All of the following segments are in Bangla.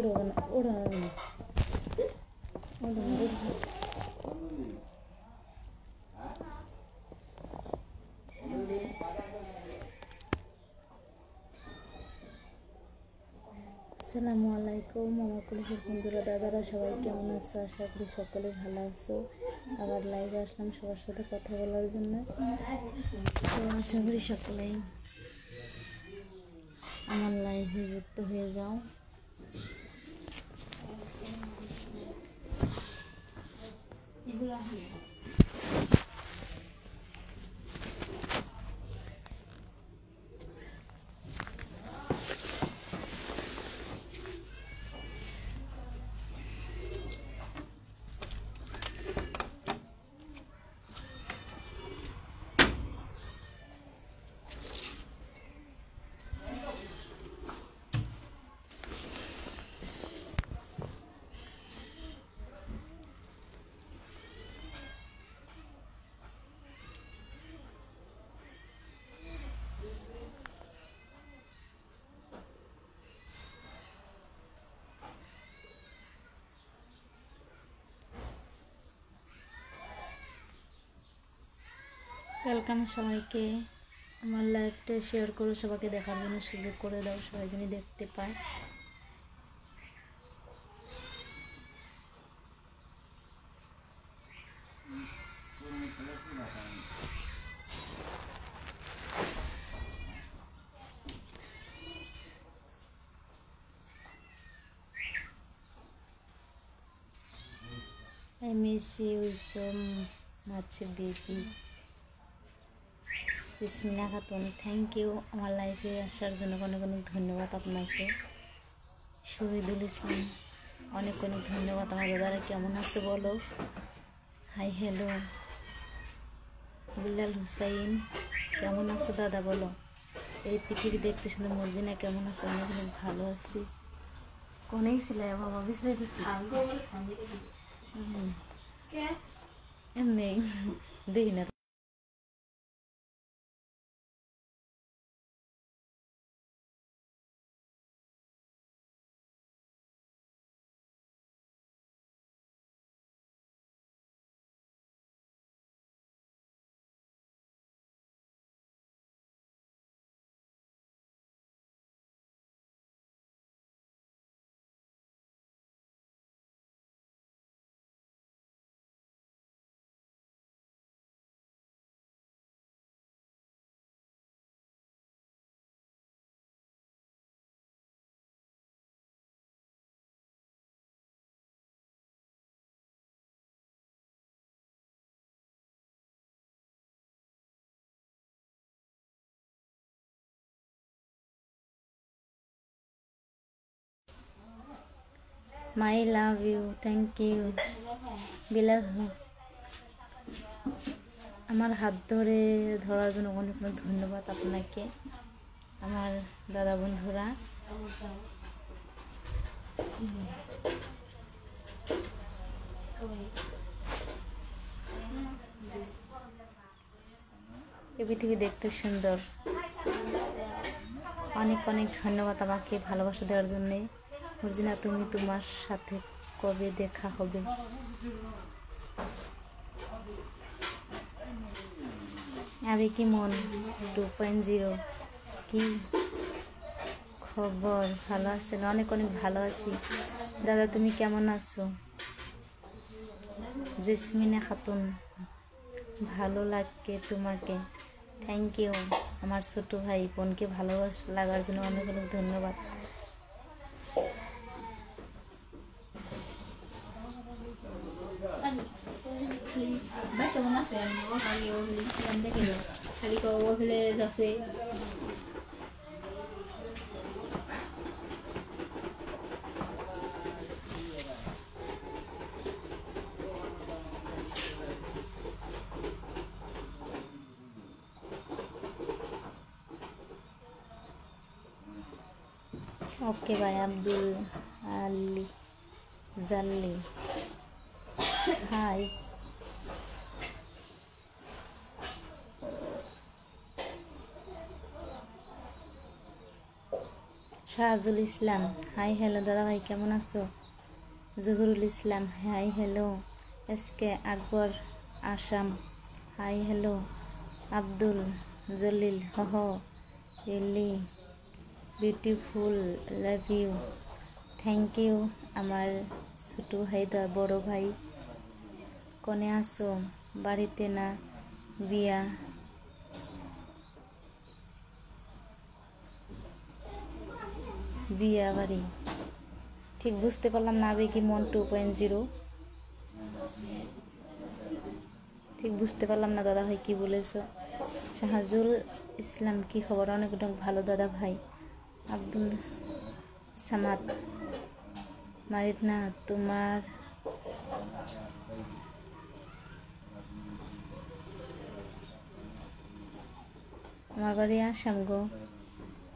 আসসালামু আলাইকুম আমার পুলিশের বন্ধুরা দাদারা সবাই কেমন আছো? আশা করি সকলে ভালো আছো। আবার লাইভে আসলাম সবার সাথে কথা বলার জন্য। তো আশা করি সকলেই আমার লাইভে যুক্ত হয়ে যাও। ওয়েলকাম সবাইকে। আমার লাইভটা শেয়ার করো, সবাইকে দেখার জন্য সুযোগ করে দাও, সবাই যেন দেখতে পায়। I miss you so much baby। বিসমিল্লাহ খাতুন, থ্যাংক ইউ আমার লাইফে আসার জন্য অনেক অনেক ধন্যবাদ আপনাকে। শহীদুল ইসলাম, অনেক অনেক ধন্যবাদ। আমার দাদারা কেমন আছে বলো, হাই হ্যালো। বিলাল হুসাইন, কেমন আছো দাদা বলো। এই পৃথিবী দেখতে শুনে মর্জিনা কেমন আছে? অনেক অনেক ভালো আছি। কোনেই ছিল বাবা বিষয় এমনি দেখি না। My love you, thank you Bilal. আমার হাত ধরার জন্য অনেক অনেক ধন্যবাদ আপনাকে আমার দাদা বন্ধুরা। এই পৃথিবী দেখতে সুন্দর। অনেক অনেক ধন্যবাদ আমাকে ভালোবাসা দেওয়ার জন্যে। মর্জিনা, তুমি তোমার সাথে কবে দেখা হবে? আবে কি মন 2.0, কি খবর? ভালো আছেন? অনেক অনেক ভালো আছি দাদা, তুমি কেমন আছো? জেসমিনা খাতুন, ভালো লাগে তোমাকে, থ্যাংক ইউ। আমার ছোট ভাই বোনকে লাগার জন্য অনেক অনেক ধন্যবাদ। ওকে ভাই। Abdul Ali Jalli, hi. Shahjul Islam, hi hello দাদা ভাই কেমন আছো? Jahurul Islam, hi hello. SK Akbar Assam, hi hello. Abdul Jalil, হহ really beautiful, love you, thank you. আমার ছোটো ভাই বড় ভাই কনে আছো? বাড়িতে না বিয়া বাড়ি? ঠিক বুঝতে পারলাম না। আবেগি মন 2.0, ঠিক বুঝতে পারলাম না দাদা ভাই কি বলেছো। শাহজুল ইসলাম, কি খবর? অনেক অনেক ভালো দাদা ভাই। আব্দুল সামাদ, মারিদ না তোমার আমার বাড়ি আসাম গো।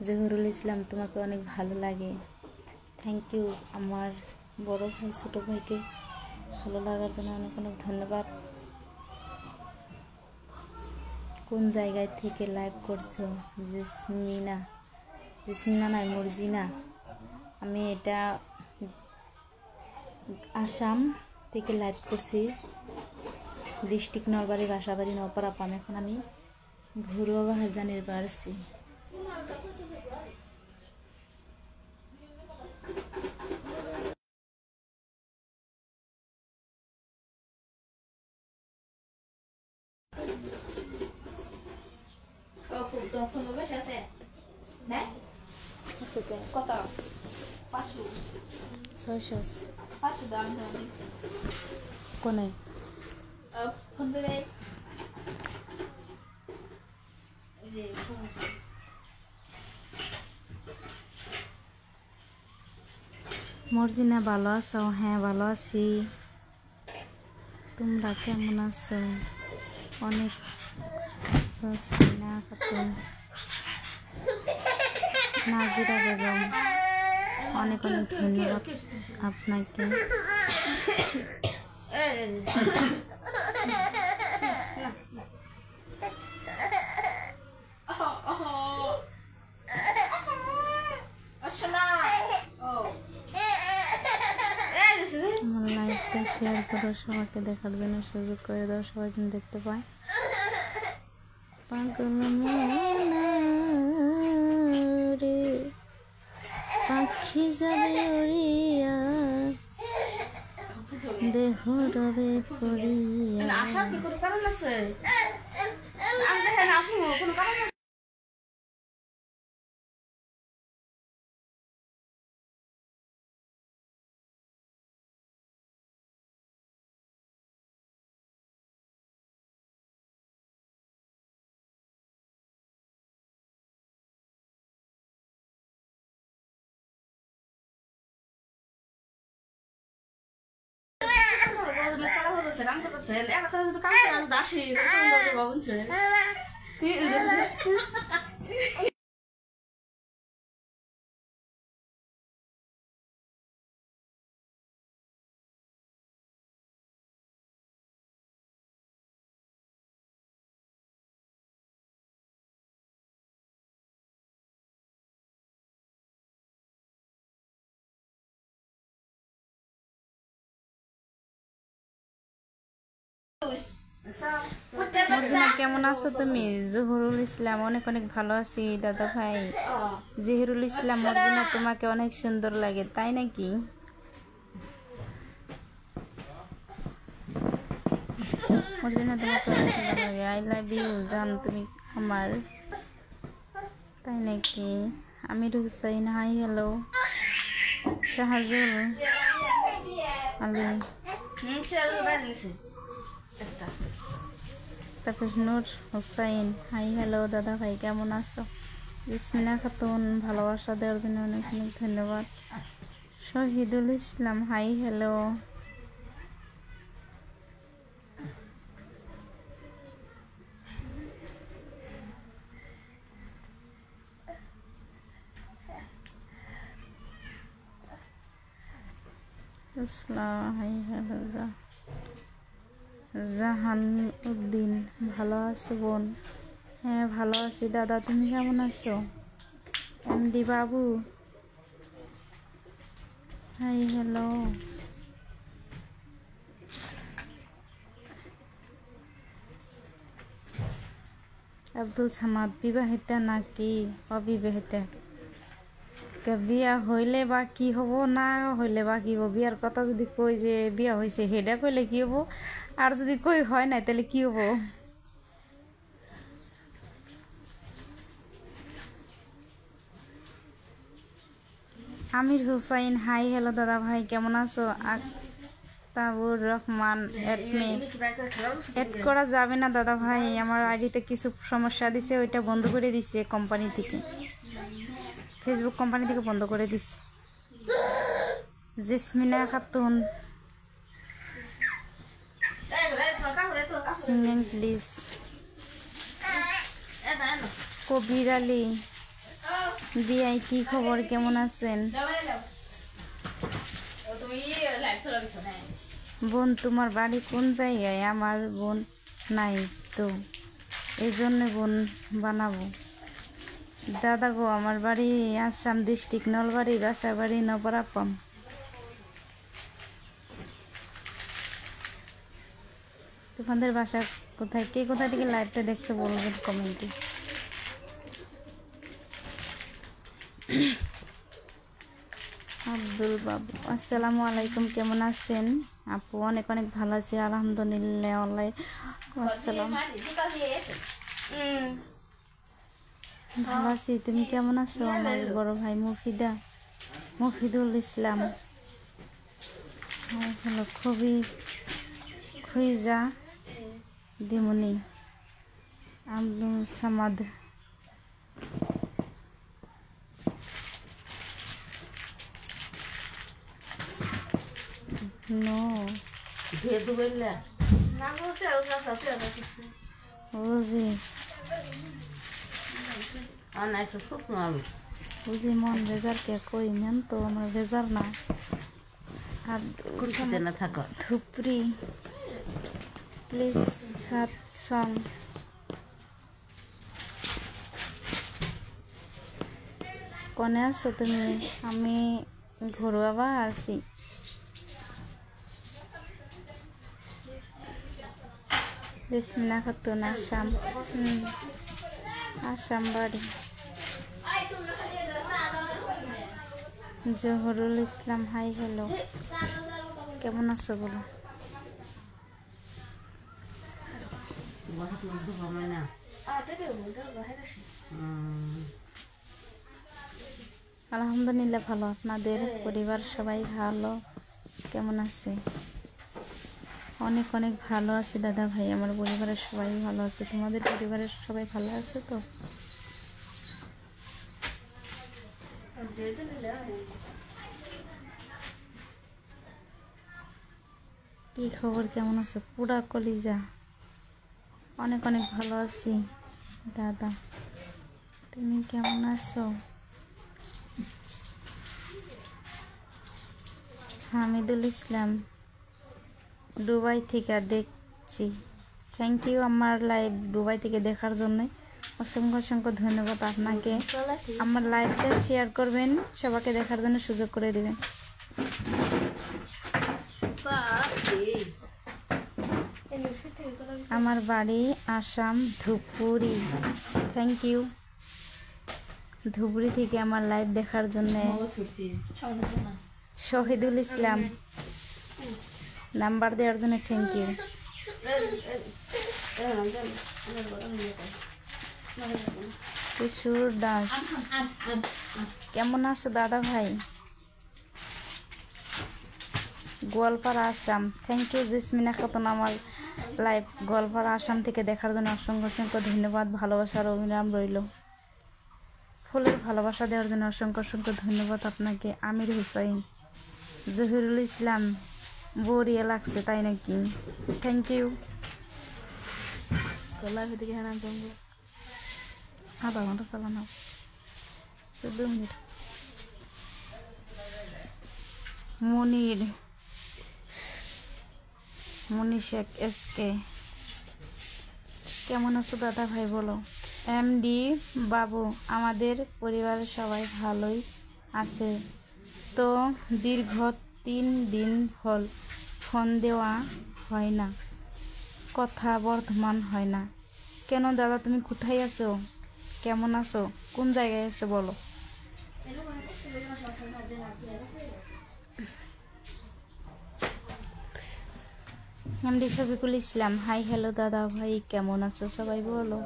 জহুরুল ইসলাম, তোমাকে অনেক ভালো লাগে, থ্যাংক ইউ। আমার বড় ভাই ছোটো ভাইকে ভালো লাগার জন্য অনেক অনেক ধন্যবাদ। কোন জায়গায় থেকে লাইভ করছো? জেসমিনা নয়, মর্জিনা। আমি এটা আসাম থেকে লাইভ করছি, ডিস্ট্রিক্ট নলবাড়ি, বাসাবাড়ি নপাড়া পাম। এখন আমি ঘুরুয়া বাহাজানের বাড়ছি। কত? 500 500 দাম দিচ্ছি কোনে ফোন করে মর্জিনা, ভালো আছো? হ্যাঁ ভালো আছি, তোমরা কেমন আছো? অনেক নাজিরা বেগম, অনেক অনেক ধন্যবাদ আপনাকে। আমার লাইভটা শেয়ার করো, সবাইকে দেখার জন্য সুযোগ করে দাও, সবাই যেন দেখতে পায়। পাগল রে পাখি যাবে উড়িয়া, দেহ রবে পড়িয়া। মর্জিনা, কেমন আছো তুমি? জহুরুল ইসলাম, অনেক অনেক ভালো আছি দাদা ভাই। জহিরুল ইসলাম, মর্জিনা তোমাকে অনেক সুন্দর লাগে, তাই নাকি? মর্জিনা তোমাকে অনেক ভালো লাগে, আই লাভ ইউ জান তুমি আমার, তাই নাকি? আমির হুসাইন, হাই হ্যালো। শাহজুল আলী, তারপর নূর হুসাইন, হাই হ্যালো দাদা ভাই কেমন আছো? জেসমিনা খাতুন, ভালোবাসা দেওয়ার জন্য অনেক অনেক ধন্যবাদ। Shahidul Islam, hi hello. Hi hello. Jahan Uddin, ভালো আছো বোন? হ্যাঁ ভালো আছি দাদা, তুমি কেমন আছো? এমডি বাবু, হাই হ্যালো। আব্দুল সামাদ বিবাহিতা নাকি অবিবাহিতা? বিয়া হইলে বা কি হব, না হইলে বা কি হব? বিয়ার কথা যদি কই যে বিয়া হয়েছে হেডা কইলে কি হব, আর যদি কই হয় নাই তাহলে কি হব? আমির হুসাইন হাই হ্যালো দাদা ভাই, কেমন আছো? আক্তাবুর রহমান এড করা যাবে না দাদা ভাই, আমার আইডিতে কিছু সমস্যা দিছে, ওইটা বন্ধ করে দিছে কোম্পানি থেকে, ফেসবুক কোম্পানি থেকে বন্ধ করে দিছে। Jesmina Khatun singing please. কবির আলী বিআই কি খবর, কেমন আছেন? বোন তোমার বাড়ি কোন জায়গায়? আমার বোন নাই তো, এই জন্য বোন বানাবো। দাদা গো, আমার বাড়ি আসাম ডিস্ট্রিক্ট নলবাড়ি, বাসার বাড়ি নবরাপাম। তোমাদের বাসা কোথায়? কে কোথা থেকে লাইভটা দেখছো বলবেন কমেন্টে। আব্দুল বাবু আসসালামু আলাইকুম, কেমন আছেন আপু? অনেক অনেক ভালো আছি আলহামদুলিল্লাহ। আসসালাম, ভালো আছি, তুমি কেমন আছো? আমার বড় ভাই মুফিদুল ইসলাম হলো খুবই খুইজা দিমুনি। আব্দুল সামাদ নো বুঝি বুঝি মন বেজার কে কই মেন তো আমার বেজার না। আর ধুপরি প্লিজ সাত সং। কনে আছো তুমি? আমি ঘরোয়া বা আছি। জেসমিনা খাতুন আসাম, আসাম বাড়ি। জহরুল ইসলাম হাই হ্যালো, কেমন আছো বলো? আলহামদুলিল্লাহ ভালো, আপনাদের পরিবার সবাই ভালো কেমন আছে? অনেক অনেক ভালো আছে দাদা ভাই, আমার পরিবারের সবাই ভালো আছে। তোমাদের পরিবারের সবাই ভালো আছে তো? কি খবর, কেমন আছো? পুরা কলিজা অনেক অনেক ভালো আছি দাদা, তুমি কেমন আছো? হামিদুল ইসলাম দুবাই থেকে দেখছি, থ্যাংক ইউ আমার লাইভ দুবাই থেকে দেখার জন্য, অসংখ্য অসংখ্য ধন্যবাদ আপনাকে। আমার লাইভটা শেয়ার করবেন, সবাইকে দেখার জন্য সুযোগ করে দিবেন। আমার বাড়ি আসাম ধুপগুড়ি, থ্যাংক ইউ ধুপগুড়ি থেকে আমার লাইভ দেখার জন্য। শহীদুল ইসলাম নাম্বার দেওয়ার জন্য থ্যাংক ইউ। কিশোর দাস কেমন আছো দাদা ভাই? গোয়ালপাড়া আসাম, থ্যাংক ইউ জেসমিনা খাতুন আমার লাইভ গোয়ালপাড়া আসাম থেকে দেখার জন্য অসংখ্য অসংখ্য ধন্যবাদ। ভালোবাসার অভিনাম রইল, ফুলের ভালোবাসা দেওয়ার জন্য অসংখ্য অসংখ্য ধন্যবাদ আপনাকে। আমির হুসাইন জহিরুল ইসলাম বরিয়া লাগছে তাই নাকি, থ্যাংক ইউ। আধা ঘন্টা চালানো 14 মিনিট। মনির শেখ এসকে কেমন আছো দাদা ভাই বলো? এমডি বাবু আমাদের পরিবারের সবাই ভালোই আছে, তো দীর্ঘ 3 দিন হল ফোন দেওয়া হয় না, কথা বর্তমান হয় না কেন? দাদা তুমি কোথায় আছো, কেমন আছো, কোন জায়গায় আছো বলো। MD Shafiqul Islam, hi hello দাদা ভাই, কেমন আছো সবাই বলো।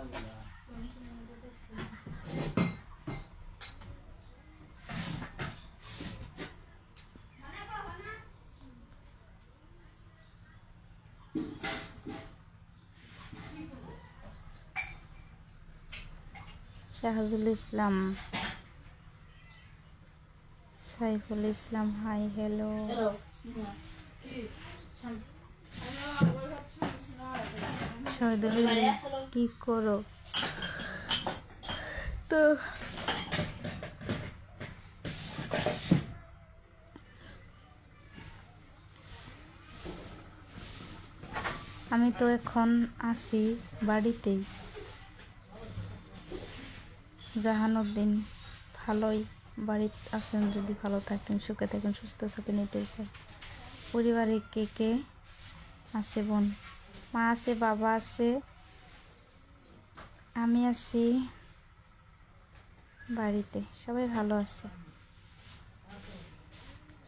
শাহজুল ইসলাম, সাইফুল ইসলাম, হাই হ্যালো। শহীদুল কি করো? তো আমি তো এখন আছি বাড়িতেই। জাহানুদ্দিন, ভালোই, বাড়িতে আছেন, যদি ভালো থাকেন, সুখে থাকেন, সুস্থ থাকেন, এটাই চাই। পরিবারে কে কে আছে? বোন, মা আছে, বাবা আছে, আমি আছি বাড়িতে, সবাই ভালো আছে।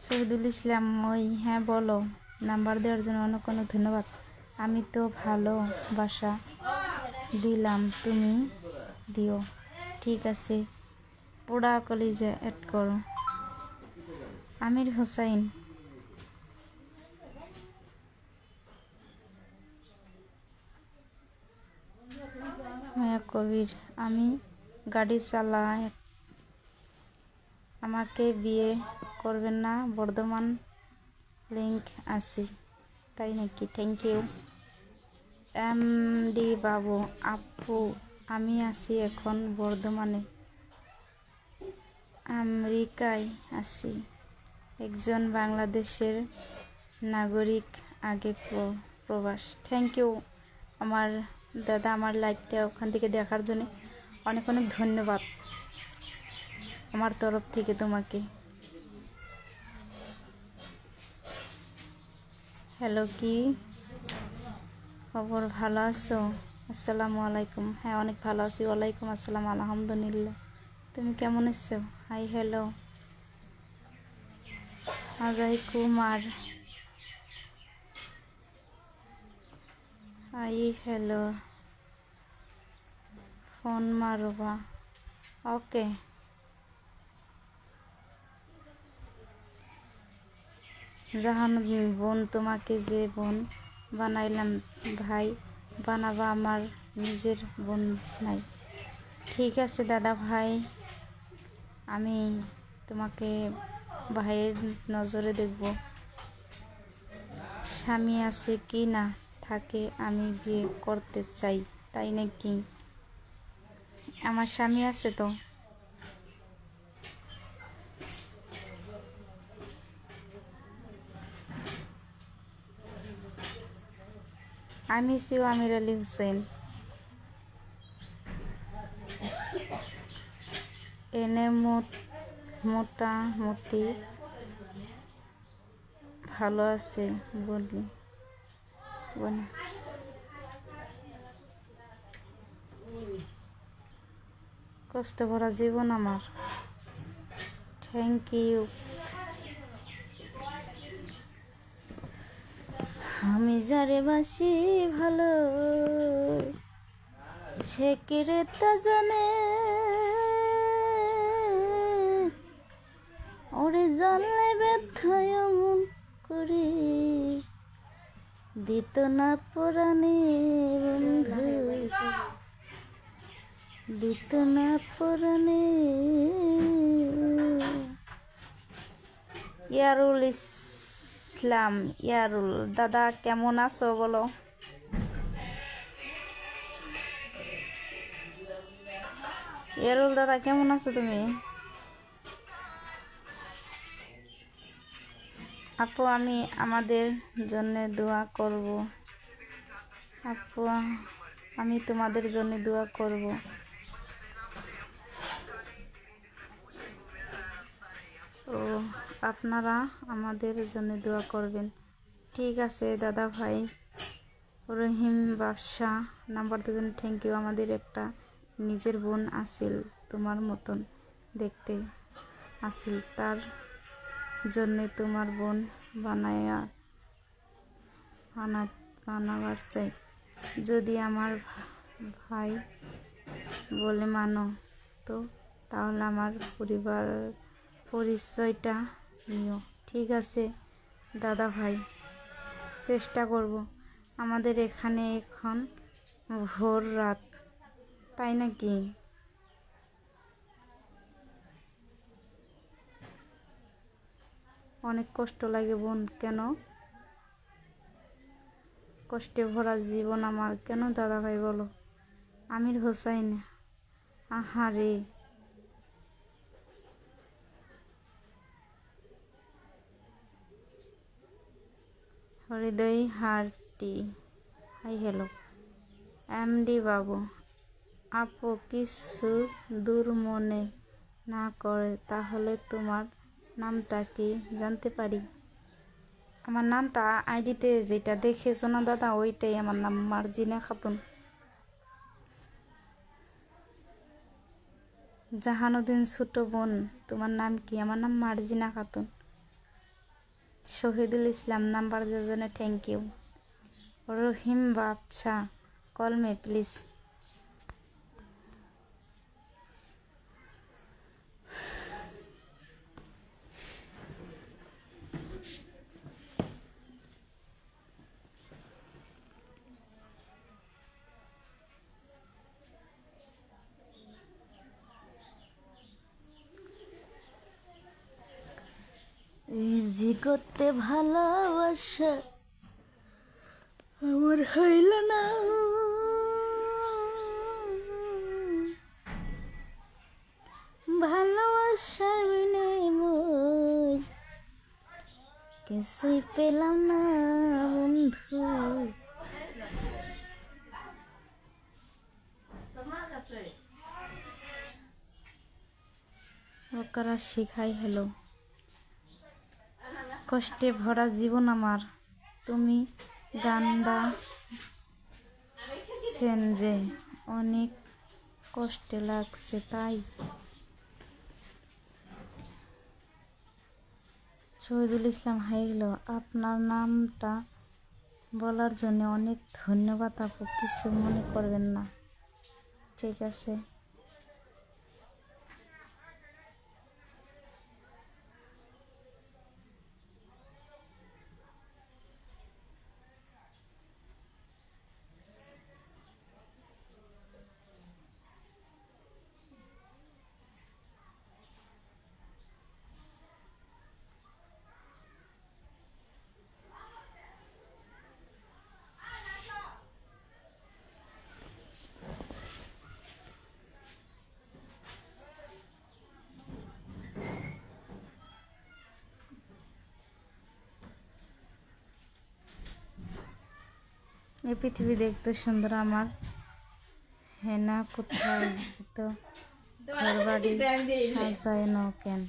শহীদুল ইসলাম, ওই হ্যাঁ বলো। নাম্বার দেওয়ার জন্য অনেক অনেক ধন্যবাদ। আমি তো ভালোবাসা দিলাম, তুমি দিও, ঠিক আছে। পোড়া কলিজা অ্যাড করো। আমির হোসাইন, মায়া কবির, আমি গাড়ি চালাই, আমাকে বিয়ে করবেন না? বর্ধমান লিংক আছি। তাই নাকি? Thank you. এমডি বাবু, আপু আমি আছি এখন বর্ধমানে, আমেরিকায় আছি, একজন বাংলাদেশের নাগরিক, আগে প্রবাস। থ্যাংক ইউ আমার দাদা, আমার লাইভটা ওখান থেকে দেখার জন্য অনেক অনেক ধন্যবাদ আমার তরফ থেকে তোমাকে। হ্যালো, কি খবর, ভালো আছো? আসসালামু আলাইকুম। হ্যাঁ অনেক ভালো আছি। ওয়ালাইকুম আসসালাম, আলহামদুলিল্লাহ। তুমি কেমন আছো? Hi hello. Ajay Kumar, hi hello. Phone মারবা, ওকে। জাহানুদ্দিন, বোন তোমাকে যে বোন বানাইলাম, ভাই বানাবা, আমার নিজের বোন নাই। ঠিক আছে দাদা ভাই, আমি তোমাকে ভাইয়ের নজরে দেখব। স্বামী আছে কি না থাকে, আমি বিয়ে করতে চাই। তাই নাকি? আমার স্বামী আছে তো। আমি সিও আমির আলী হোসেন, এনে মোটামুটি ভালো আছে বলি বোন। কষ্ট ভরা জীবন আমার। Thank you. আমি যারে বাসি ভালো, সে কি রে তা জানে, ওরে জানলে ব্যথায় এমন করি দিত না পরাণে বন্ধু, দিত না পরাণে। ইয়ারুল ইসলাম, ইয়ারুল দাদা কেমন আছো বলো। ইয়ারুল দাদা কেমন আছো তুমি? আপু আমি আমাদের জন্য দোয়া করব। আপু আমি তোমাদের জন্য দোয়া করব। ও আপনারা আমাদের জন্য দোয়া করবেন। ঠিক আছে দাদা ভাই। রহিম বাদশা নাম্বার দেওয়ার জন্য থ্যাংক ইউ। আমাদের একটা নিজের বোন আসিল, তোমার মতন দেখতে আসিল, তার জন্যে তোমার বোন বানাবার চাই। যদি আমার ভাই বলে মানো তো তাহলে আমার পরিচয়টা নিও। ঠিক আছে দাদা ভাই, চেষ্টা করব। আমাদের এখানে এখন ভোর রাত, তাই নাকি? অনেক কষ্ট লাগে বোন। কেন? কষ্টে ভরা জীবন আমার। কেন দাদা ভাই বলো? আমির হোসাইন। আহারে, হৃদয় হারটি। হাই হ্যালো এমডি বাবু। আপু কিছু দূর মনে না করে তাহলে তোমার নামটা কি জানতে পারি? আমার নামটা আইডিতে যেটা দেখেছো না দাদা, ওইটাই আমার নাম, মার্জিনা খাতুন। জাহানুদ্দিন ছোট বোন, তোমার নাম কি? আমার নাম মার্জিনা খাতুন। শহীদুল ইসলাম নাম্বার দেওয়ার জন্য thank you. Rahim Badsha call me please. Easy করতে ভালোবাসা আমার হইল না, ভালোবাসার বিনিময় কিছুই পেলাম না বন্ধু। ওকারা শিখাই হলো কষ্টে ভরা জীবন আমার। তুমি গান্দা সেন যে অনেক কষ্টে লাগছে তাই। শহীদুল ইসলাম হাই হ্যালো, আপনার নামটা বলার জন্য অনেক ধন্যবাদ আপু, কিছু মনে করবেন না। ঠিক আছে। এই পৃথিবী দেখতে সুন্দর আমার হেনা কোথায় তো ঘরবাড়ি সাজায় না কেন?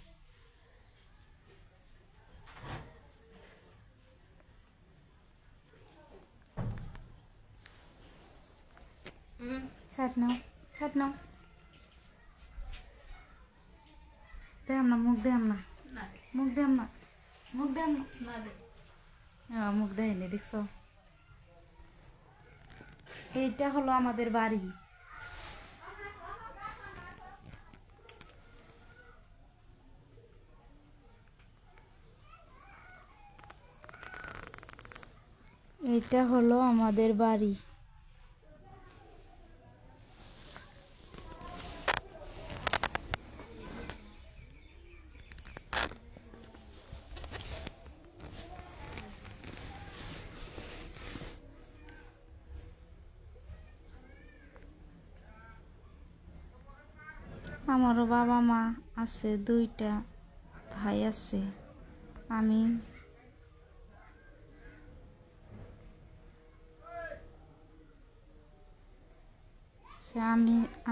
ছাড় নাও, ছাড় নাও, দেম না, মুখ দেম না, মুখ দেম না, মুখ দেম না, মুখ দেয়নি দেখছো? এইটা হলো আমাদের বাড়ি। এইটা হলো আমাদের বাড়ি। আমারও বাবা মা আছে, 2টা ভাই আছে। আমি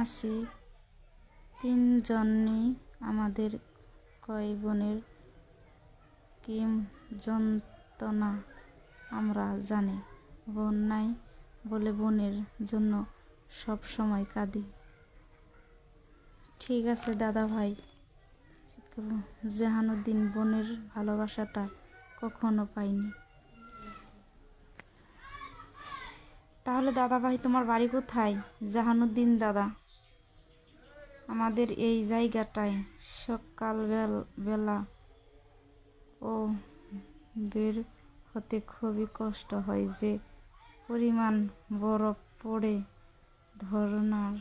আছি 3 জনই। আমাদের কয় বোনের কি যন্ত্রণা আমরা জানি। বোন নাই বলে বোনের জন্য সব সময় কাঁদি। ঠিক আছে দাদা ভাই, জাহানুদ্দিন বোনের ভালোবাসাটা কখনো পাইনি। তাহলে দাদা ভাই তোমার বাড়ি কোথায়? জাহানুদ্দিন দাদা, আমাদের এই জায়গাটায় সকাল বেলা ও বের হতে খুবই কষ্ট হয়, যে পরিমাণ বরফ পড়ে ধরনার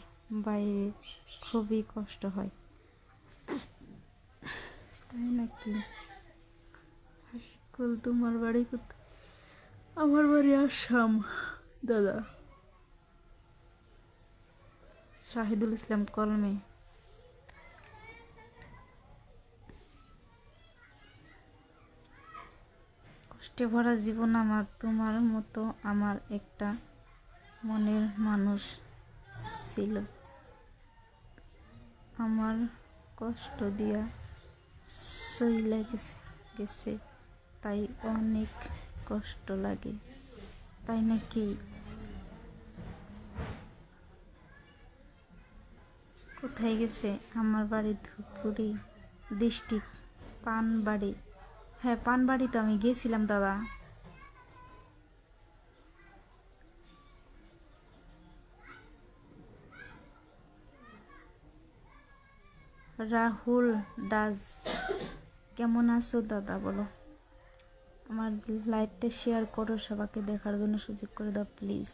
বাইরে খুবই কষ্ট হয়। তাই নাকি? হাসিকুল, তোমার বাড়ি কোথায়? আমার বাড়ি আসাম দাদা। শাহিদুল ইসলাম কলমে। কষ্টে ভরা জীবন আমার, তোমার মতো আমার একটা মনের মানুষ ছিল। আমার কষ্ট দিয়া সইলা গেছে, তাই অনেক কষ্ট লাগে। তাই নাকি? কোথায় গেছে? আমার বাড়ি ধূপগুড়ি ডিস্ট্রিক্ট, পানবাড়ি। হ্যাঁ, পানবাড়ি তো আমি গেছিলাম দাদা। রাহুল দাস, কেমন আছো দাদা বলো। আমার লাইভটা শেয়ার করো, সবাইকে দেখার জন্য সুযোগ করে দাও প্লিজ।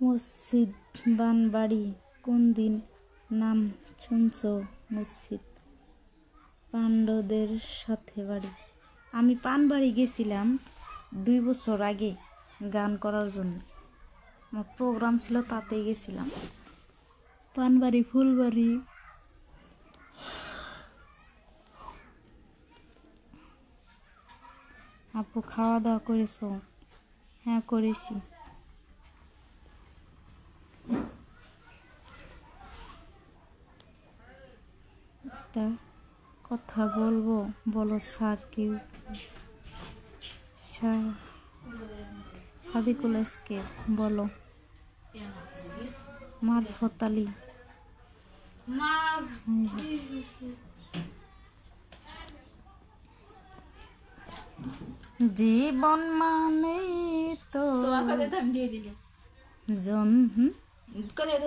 মসজিদ বানবাড়ি কোন দিন নাম শুনছ? মসজিদ পাণ্ডবদের সাথে বাড়ি। আমি পানবাড়ি গেছিলাম 2 বছর আগে গান করার জন্য, আমার প্রোগ্রাম ছিল, তাতেই গেছিলাম। পানবাড়ি, ফুলবাড়ি। আপু খাওয়া দাওয়া করেছো? হ্যাঁ করেছি। একটা কথা বলবো, বলো। সাদিকুল এসকে বলো। মারফত আলী, জীবন মানে তো দিয়ে দিলে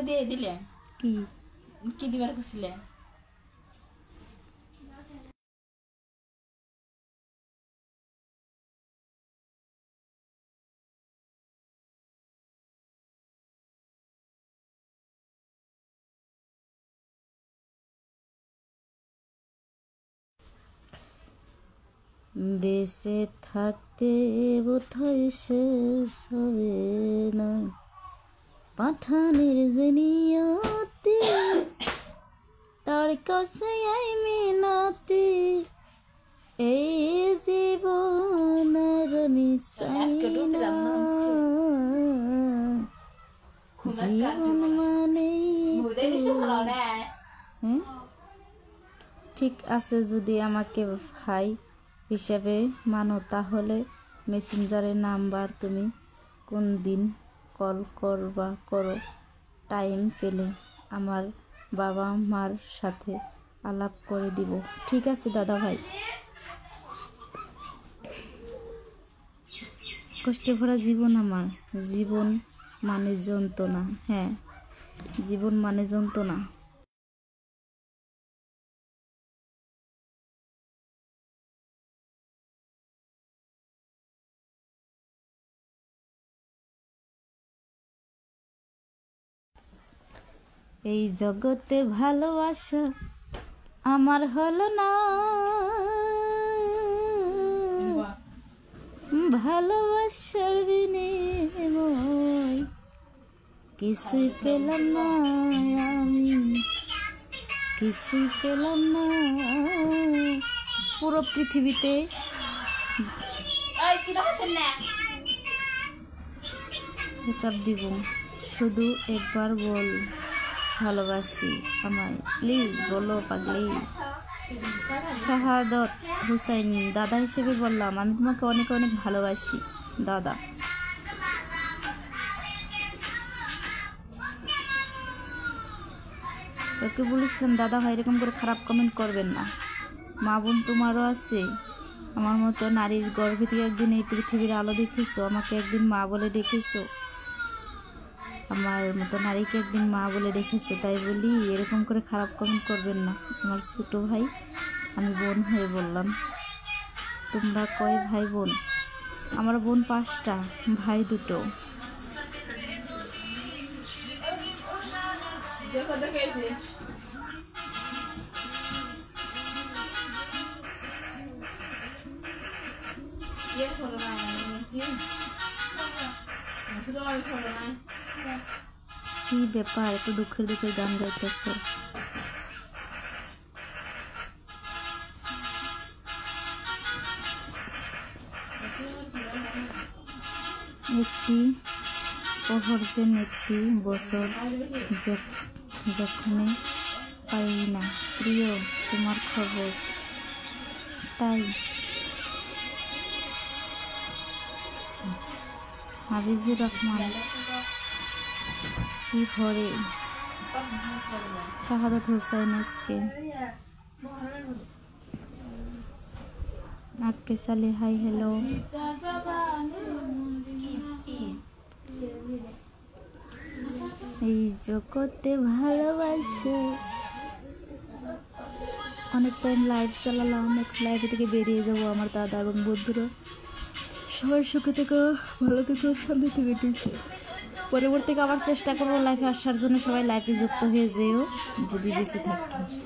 দিয়ে দিলে কি কি দিবার খুশিলে? বেঁচে থাকতে বোধহয় শেষ হবে না পাঠানের যে নিয়তি, তার কাছে আই মিনতি, এই জীবন আর মিশাই না। জীবন মানে ঠিক আছে, যদি আমাকে ভাই হিসাবে মানো তাহলে মেসেঞ্জারের নাম্বার তুমি কোন দিন কল করো, টাইম পেলে আমার বাবা মার সাথে আলাপ করে দিব। ঠিক আছে দাদা ভাই। কষ্টে ভরা জীবন আমার, জীবন মানে যন্ত্রণা। হ্যাঁ, জীবন মানে যন্ত্রণা। এই জগতে ভালোবাসা আমার হলো না, ভালোবাসার বিনিময় কিছুই পেলাম না, আমি কিছুই পেলাম না। পুরো পৃথিবীতে ব্রেকআপ দিব, শুধু একবার বল ভালোবাসি আমায়, প্লিজ বলো পাগলি। শাহাদত হুসাইন, দাদা হিসেবে বললাম আমি তোমাকে অনেক অনেক ভালোবাসি দাদা। ওকে বলেছিলাম দাদা ভাই এরকম করে খারাপ কমেন্ট করবেন না, মা বোন তোমারও আছে, আমার মতো নারীর গর্ভে থেকে একদিন এই পৃথিবীর আলো দেখেছো, আমাকে একদিন মা বলে ডেকেছো, আমার মতো নারীকে একদিন মা বলে ডেকেছো, তাই বলি এরকম করে খারাপ কমেন্ট করবেন না। আমার ছোট ভাই, আমি বোন হয়ে বললাম। তোমরা কয় ভাই বোন? আমার বোন 5টা, ভাই 2টো। কি ব্যাপার, এত দুঃখের দুঃখের গান গাইতেছে? একটি প্রহরজেন একটি বছর যখনই পাই না প্রিয় তোমার খবর, তাই হাফিজুর রহমান কি ভরে। শাহাদত হুসাইন আজকে আক্কে সালে হাই হ্যালো। এই জগতে ভালোবাসে। অনেক টাইম লাইভ চালালাম, এখন লাইভ থেকে বেরিয়ে যাবো। আমার দাদা এবং বন্ধুরা সবার সুখে থেকো, ভালো থেকো, শান্তি থেকে দিচ্ছে। পরবর্তীতে আবার চেষ্টা করবো লাইফে আসার জন্য। সবাই লাইফে যুক্ত হয়ে যেও যদি বেঁচে থাকি।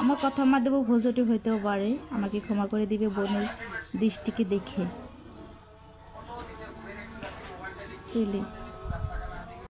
আমার কথার মাধ্যমে ভুল ত্রুটি হইতেও পারে, আমাকে ক্ষমা করে দিবে বোনের দৃষ্টিকে দেখে। চলে।